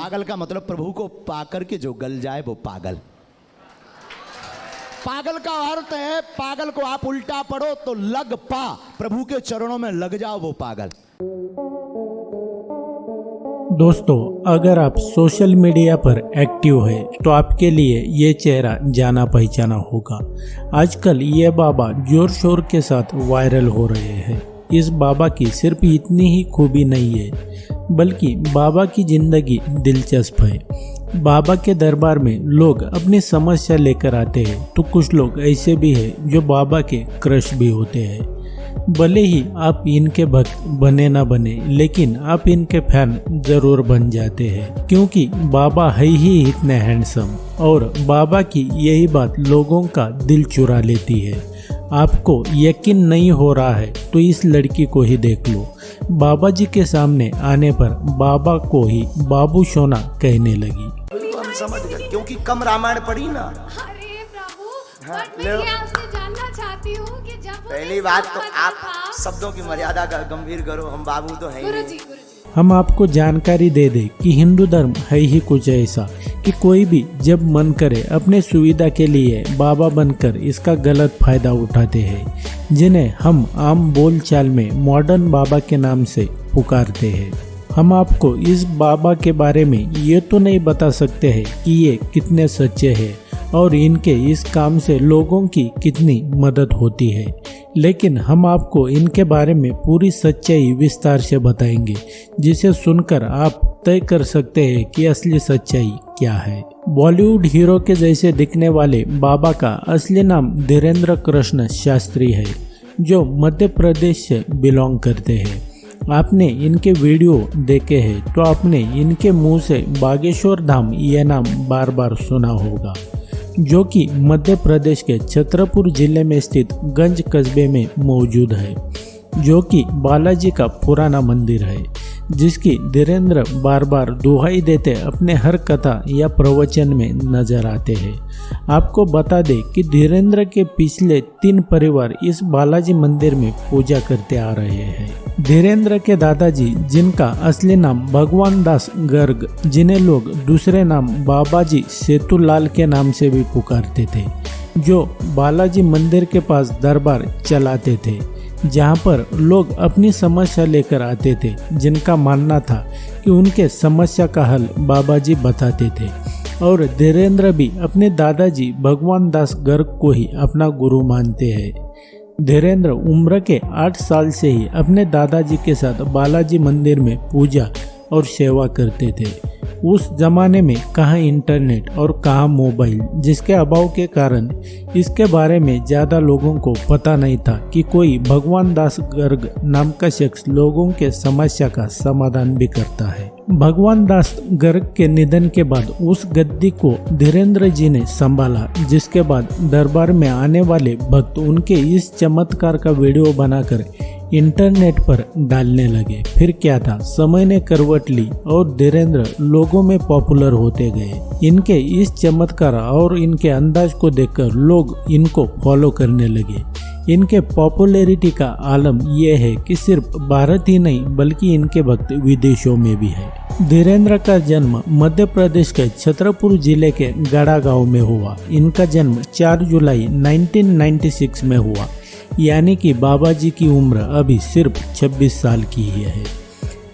पागल का मतलब प्रभु को पाकर के जो गल जाए वो पागल। पागल का अर्थ है, पागल को आप उल्टा पढ़ो तो लग पा, प्रभु के चरणों में लग जाओ वो पागल। दोस्तों, अगर आप सोशल मीडिया पर एक्टिव है तो आपके लिए ये चेहरा जाना पहचाना होगा। आजकल ये बाबा जोर शोर के साथ वायरल हो रहे हैं। इस बाबा की सिर्फ इतनी ही खूबी नहीं है, बल्कि बाबा की जिंदगी दिलचस्प है। बाबा के दरबार में लोग अपनी समस्या लेकर आते हैं, तो कुछ लोग ऐसे भी हैं जो बाबा के क्रश भी होते हैं। भले ही आप इनके भक्त बने ना बने, लेकिन आप इनके फैन जरूर बन जाते हैं, क्योंकि बाबा है ही इतने हैंडसम। और बाबा की यही बात लोगों का दिल चुरा लेती है। आपको यकीन नहीं हो रहा है तो इस लड़की को ही देख लो। बाबा जी के सामने आने पर बाबा को ही बाबू सोना कहने लगी। हम समझ गए, क्योंकि कम रामायण पढ़ी ना। अरे प्रभु, बट मैं ये आपसे जानना चाहती हूँ कि जब पहली बात तो आप शब्दों की मर्यादा का गंभीर करो, हम बाबू तो हैं ही नहीं। हम आपको जानकारी दे दें कि हिंदू धर्म है ही कुछ ऐसा कि कोई भी जब मन करे अपने सुविधा के लिए बाबा बनकर इसका गलत फायदा उठाते हैं, जिन्हें हम आम बोलचाल में मॉडर्न बाबा के नाम से पुकारते हैं। हम आपको इस बाबा के बारे में ये तो नहीं बता सकते हैं कि ये कितने सच्चे हैं और इनके इस काम से लोगों की कितनी मदद होती है, लेकिन हम आपको इनके बारे में पूरी सच्चाई विस्तार से बताएंगे, जिसे सुनकर आप तय कर सकते हैं कि असली सच्चाई क्या है। बॉलीवुड हीरो के जैसे दिखने वाले बाबा का असली नाम धीरेंद्र कृष्ण शास्त्री है, जो मध्य प्रदेश से बिलोंग करते हैं। आपने इनके वीडियो देखे हैं तो आपने इनके मुंह से बागेश्वर धाम यह नाम बार बार सुना होगा, जो कि मध्य प्रदेश के छतरपुर जिले में स्थित गंज कस्बे में मौजूद है, जो कि बालाजी का पुराना मंदिर है, जिसकी धीरेंद्र बार बार दुहाई देते अपने हर कथा या प्रवचन में नजर आते हैं। आपको बता दें कि धीरेंद्र के पिछले 3 परिवार इस बालाजी मंदिर में पूजा करते आ रहे हैं। धीरेंद्र के दादाजी, जिनका असली नाम भगवान दास गर्ग, जिन्हें लोग दूसरे नाम बाबाजी सेतुलाल के नाम से भी पुकारते थे, जो बालाजी मंदिर के पास दरबार चलाते थे, जहां पर लोग अपनी समस्या लेकर आते थे, जिनका मानना था कि उनके समस्या का हल बाबा जी बताते थे। और धीरेंद्र भी अपने दादाजी भगवान दास गर्ग को ही अपना गुरु मानते हैं। धीरेंद्र उम्र के 8 साल से ही अपने दादाजी के साथ बालाजी मंदिर में पूजा और सेवा करते थे। उस जमाने में कहाँ इंटरनेट और कहाँ मोबाइल, जिसके अभाव के कारण इसके बारे में ज़्यादा लोगों को पता नहीं था कि कोई भगवान दास गर्ग नाम का शख्स लोगों के समस्या का समाधान भी करता है। भगवान दास गर्ग के निधन के बाद उस गद्दी को धीरेंद्र जी ने संभाला, जिसके बाद दरबार में आने वाले भक्त उनके इस चमत्कार का वीडियो बनाकर इंटरनेट पर डालने लगे। फिर क्या था, समय ने करवट ली और धीरेंद्र लोगों में पॉपुलर होते गए। इनके इस चमत्कार और इनके अंदाज को देखकर लोग इनको फॉलो करने लगे। इनके पॉपुलैरिटी का आलम यह है कि सिर्फ भारत ही नहीं बल्कि इनके भक्त विदेशों में भी है। धीरेंद्र का जन्म मध्य प्रदेश के छतरपुर जिले के गड़ा गांव में हुआ। इनका जन्म 4 जुलाई 1996 में हुआ, यानी कि बाबा जी की उम्र अभी सिर्फ 26 साल की ही है।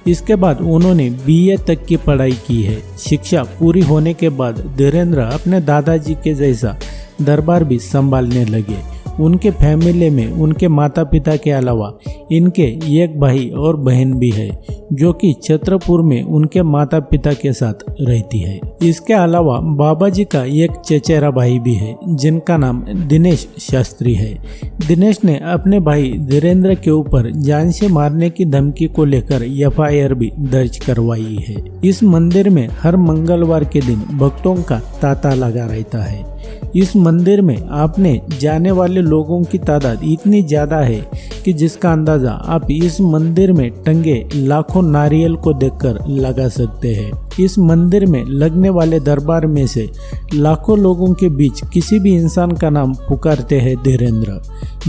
इसके बाद उन्होंने BA तक की पढ़ाई की है। शिक्षा पूरी होने के बाद धीरेंद्र अपने दादाजी के जैसा दरबार भी संभालने लगे। उनके फैमिली में उनके माता पिता के अलावा इनके एक भाई और बहन भी है, जो कि छतरपुर में उनके माता पिता के साथ रहती है। इसके अलावा बाबा जी का एक चचेरा भाई भी है, जिनका नाम दिनेश शास्त्री है। दिनेश ने अपने भाई धीरेंद्र के ऊपर जान से मारने की धमकी को लेकर FIR भी दर्ज करवाई है। इस मंदिर में हर मंगलवार के दिन भक्तों का तांता लगा रहता है। इस मंदिर में आपने जाने वाले लोगों की तादाद इतनी ज़्यादा है कि जिसका अंदाज़ा आप इस मंदिर में टंगे लाखों नारियल को देखकर लगा सकते हैं। इस मंदिर में लगने वाले दरबार में से लाखों लोगों के बीच किसी भी इंसान का नाम पुकारते हैं धीरेंद्र।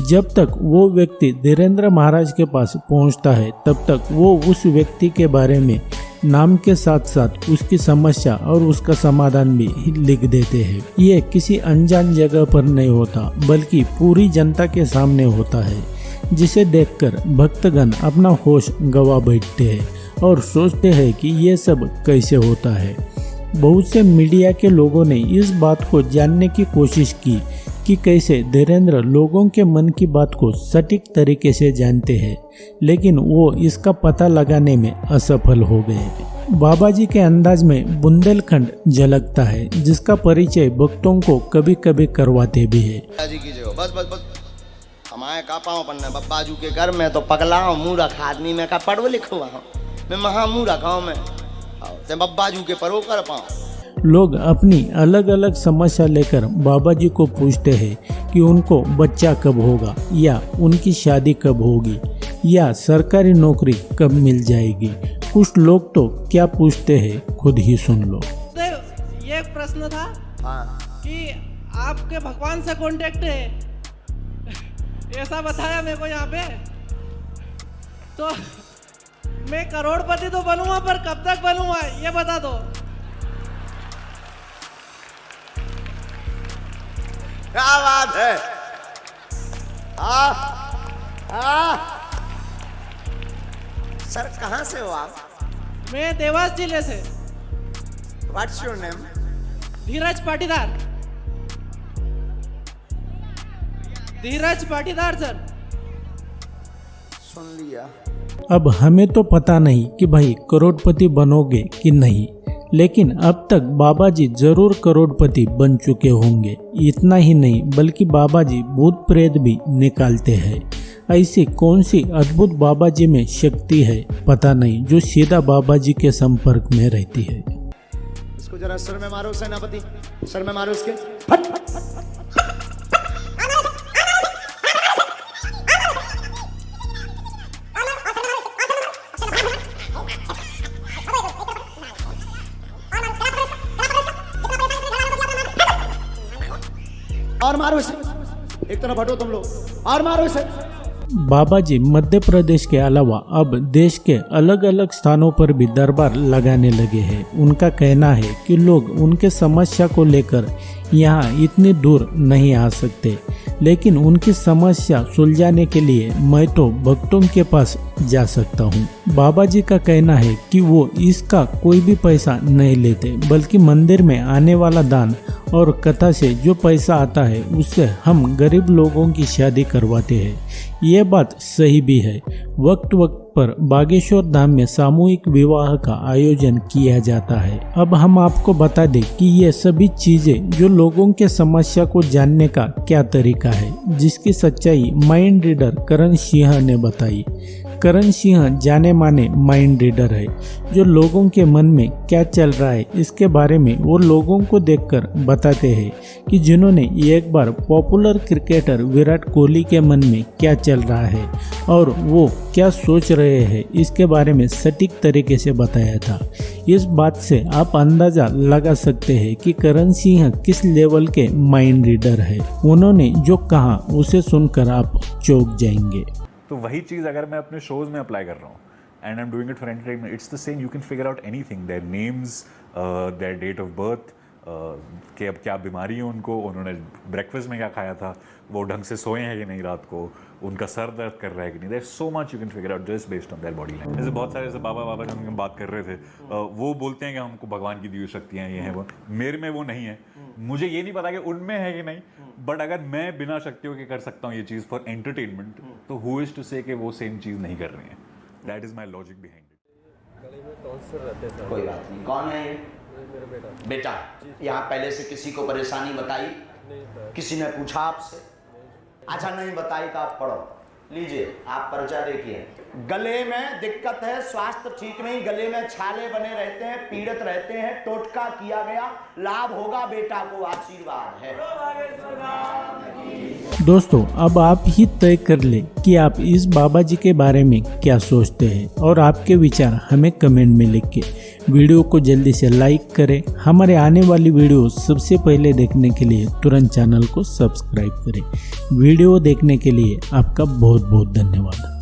जब तक वो व्यक्ति धीरेंद्र महाराज के पास पहुंचता है, तब तक वो उस व्यक्ति के बारे में नाम के साथ साथ उसकी समस्या और उसका समाधान भी लिख देते हैं। ये किसी अनजान जगह पर नहीं होता बल्कि पूरी जनता के सामने होता है, जिसे देखकर भक्तगण अपना होश गंवा बैठते हैं और सोचते हैं कि ये सब कैसे होता है। बहुत से मीडिया के लोगों ने इस बात को जानने की कोशिश की कि कैसे धीरेन्द्र लोगों के मन की बात को सटीक तरीके से जानते हैं, लेकिन वो इसका पता लगाने में असफल हो गए। बाबा जी के अंदाज में बुंदेलखंड झलकता है, जिसका परिचय भक्तों को कभी कभी करवाते भी है। बस बस बस हमारे का पाँव पन्ना बब्बाजू के घर में तो पगला हूँ मूर्ख आदमी में का पढ़ो लिखो हूँ मैं महामूर्ख गाँव में से बब्बाजू के परो कर पाऊँ। लोग अपनी अलग अलग समस्या लेकर बाबा जी को पूछते हैं कि उनको बच्चा कब होगा, या उनकी शादी कब होगी, या सरकारी नौकरी कब मिल जाएगी। कुछ लोग तो क्या पूछते हैं खुद ही सुन लो। ये एक प्रश्न था हाँ कि आपके भगवान से कांटेक्ट है, ऐसा बताया मेरे को यहाँ पे। तो मैं करोड़पति तो बनूंगा, पर कब तक बनूंगा ये बता दो। क्या बात है। सर कहाँ से हो आप? मैं देवास जिले से। What's your name? Dheeraj Patidar. Dheeraj Patidar sir. सुन लिया। अब हमें तो पता नहीं कि भाई करोड़पति बनोगे कि नहीं, लेकिन अब तक बाबा जी जरूर करोड़पति बन चुके होंगे। इतना ही नहीं बल्कि बाबा जी भूत प्रेत भी निकालते हैं। ऐसी कौन सी अद्भुत बाबा जी में शक्ति है पता नहीं, जो सीधा बाबा जी के संपर्क में रहती है। इसको जरा सर में मारो सेनापति, सर में मारो इसके। और मारो इसे, एक तरफ हटो तुम लोग, और मारो इसे। बाबा जी मध्य प्रदेश के अलावा अब देश के अलग अलग स्थानों पर भी दरबार लगाने लगे हैं। उनका कहना है कि लोग उनके समस्या को लेकर यहाँ इतनी दूर नहीं आ सकते, लेकिन उनकी समस्या सुलझाने के लिए मैं तो भक्तों के पास जा सकता हूँ। बाबा जी का कहना है कि वो इसका कोई भी पैसा नहीं लेते, बल्कि मंदिर में आने वाला दान और कथा से जो पैसा आता है उससे हम गरीब लोगों की शादी करवाते हैं। ये बात सही भी है। वक्त वक्त पर बागेश्वर धाम में सामूहिक विवाह का आयोजन किया जाता है। अब हम आपको बता दें कि ये सभी चीजें जो लोगों के समस्या को जानने का क्या तरीका है, जिसकी सच्चाई माइंड रीडर करण सिंह ने बताई। करण सिंह जाने माने माइंड रीडर है, जो लोगों के मन में क्या चल रहा है इसके बारे में वो लोगों को देखकर बताते हैं कि जिन्होंने एक बार पॉपुलर क्रिकेटर विराट कोहली के मन में क्या चल रहा है और वो क्या सोच रहे हैं इसके बारे में सटीक तरीके से बताया था। इस बात से आप अंदाजा लगा सकते हैं कि करण सिंह किस लेवल के माइंड रीडर है। उन्होंने जो कहा उसे सुनकर आप चौंक जाएंगे। तो वही चीज़ अगर मैं अपने शोज़ में अप्लाई कर रहा हूँ and I am doing it for entertainment, it's the same. You can figure out anything, their names, their date of birth, कि अब क्या बीमारी है उनको, उन्होंने ब्रेकफास्ट में क्या खाया था, वो ढंग से सोए हैं कि नहीं रात को, उनका सर दर्द कर रहा है कि नहीं। There so much you can figure out just based on their body language. जैसे बहुत सारे जैसे बाबा जो हम बात कर रहे थे, वो बोलते हैं कि हमको भगवान की दी हुई शक्तियाँ ये हैं वो, मेरे में वो नहीं है। मुझे ये नहीं पता कि उनमें है कि नहीं, बट अगर मैं बिना शक्तियों के कर सकता हूँ ये चीज़ फॉर एंटरटेनमेंट, तो हु इज टू से कि वो सेम चीज़ नहीं कर रहे हैं। That is my logic behind it. कोई बात नहीं। कौन है ये? बेटा, यहाँ पहले से किसी को परेशानी बताई? किसी ने पूछा आपसे? अच्छा नहीं बताई तो आप पढ़ो, लीजिए आप पर्चा देखिए। गले में दिक्कत है, स्वास्थ्य ठीक नहीं, गले में छाले बने रहते हैं, पीड़ित रहते हैं, टोटका किया गया, लाभ होगा, बेटा को आशीर्वाद है। दोस्तों अब आप ही तय कर ले कि आप इस बाबा जी के बारे में क्या सोचते हैं और आपके विचार हमें कमेंट में लिख के वीडियो को जल्दी से लाइक करें। हमारे आने वाली वीडियो सबसे पहले देखने के लिए तुरंत चैनल को सब्सक्राइब करें। वीडियो देखने के लिए आपका बहुत बहुत धन्यवाद।